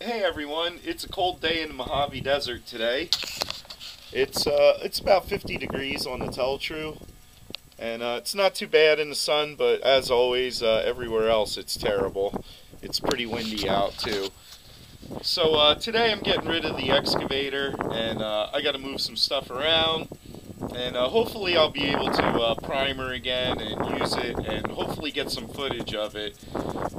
Hey everyone, it's a cold day in the Mojave Desert today. It's about 50 degrees on the Teltrue, and it's not too bad in the sun, but as always, everywhere else it's terrible. It's pretty windy out too. So today I'm getting rid of the excavator, and I got to move some stuff around, and hopefully I'll be able to primer again and use it, and hopefully get some footage of it.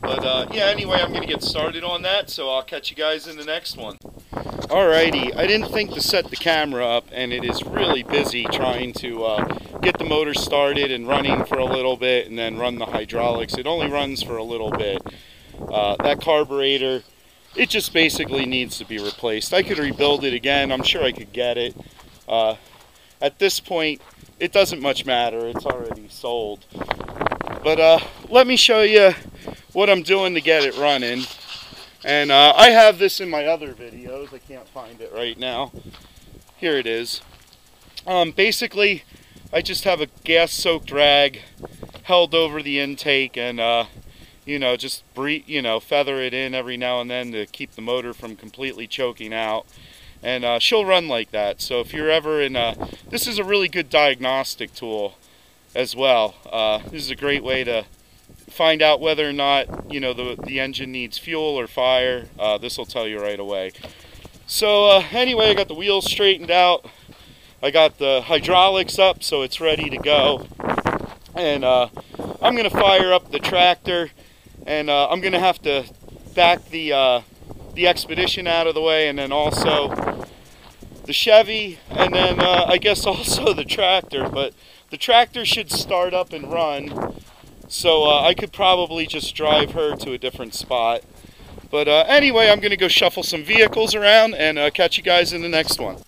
But yeah, anyway, I'm going to get started on that, so I'll catch you guys in the next one. Alrighty, I didn't think to set the camera up, and it is really busy trying to get the motor started and running for a little bit, and then run the hydraulics. It only runs for a little bit. That carburetor, it just basically needs to be replaced. I could rebuild it again. I'm sure I could get it. At this point, it doesn't much matter. It's already sold. But let me show you what I'm doing to get it running. And I have this in my other videos. I can't find it right now. Here it is. Basically, I just have a gas-soaked rag held over the intake, and just feather it in every now and then to keep the motor from completely choking out. And she'll run like that. So if you're ever in this is a really good diagnostic tool as well. This is a great way to find out whether or not the engine needs fuel or fire. This will tell you right away. So anyway, I got the wheels straightened out. I got the hydraulics up, so it's ready to go. And I'm going to fire up the tractor, and I'm going to have to back the Expedition out of the way, and then also the Chevy, and then I guess also the tractor. But the tractor should start up and run, so I could probably just drive her to a different spot. But anyway, I'm going to go shuffle some vehicles around, and catch you guys in the next one.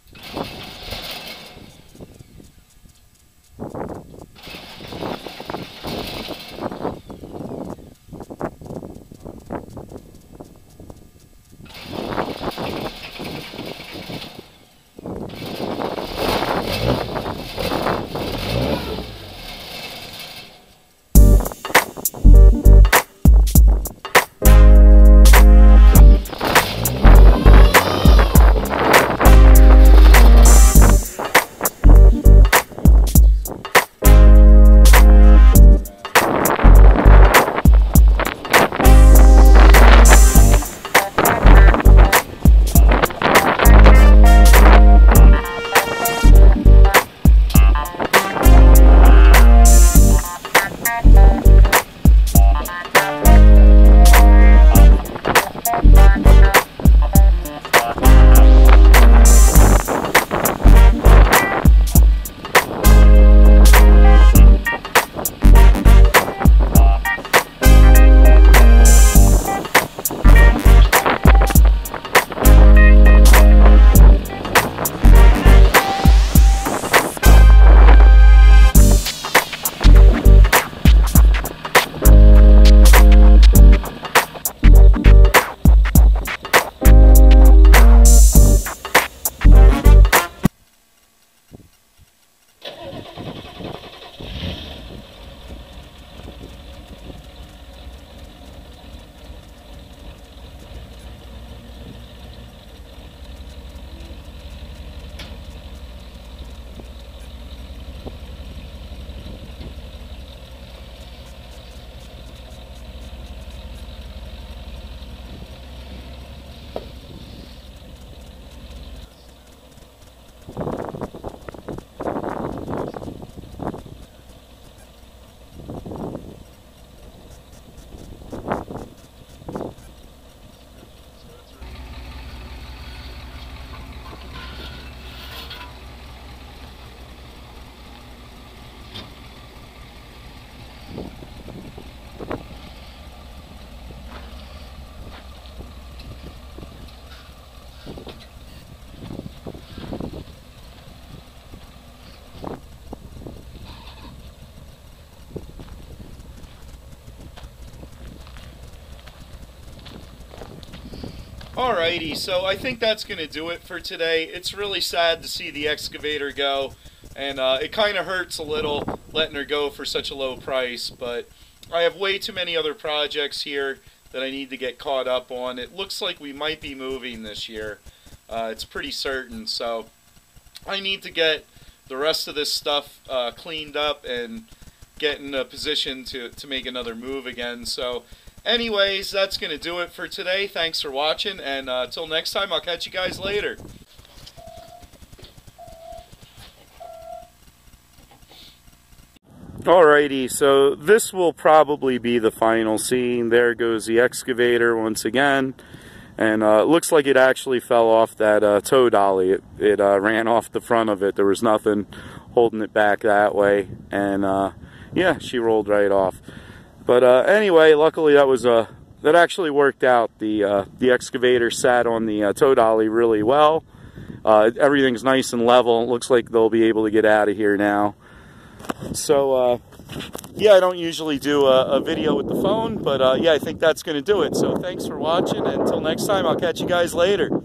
Alrighty, so I think that's going to do it for today. It's really sad to see the excavator go, and it kind of hurts a little letting her go for such a low price, but I have way too many other projects here that I need to get caught up on. It looks like we might be moving this year. It's pretty certain, so I need to get the rest of this stuff cleaned up and get in a position to make another move again. So anyways, that's going to do it for today. Thanks for watching, and until next time, I'll catch you guys later. Alrighty, so this will probably be the final scene. There goes the excavator once again. And it looks like it actually fell off that tow dolly. It ran off the front of it. There was nothing holding it back that way. And yeah, she rolled right off. But anyway, luckily that actually worked out. The excavator sat on the tow dolly really well. Everything's nice and level. It looks like they'll be able to get out of here now. So yeah, I don't usually do a video with the phone, but yeah, I think that's going to do it. So thanks for watching, and until next time, I'll catch you guys later.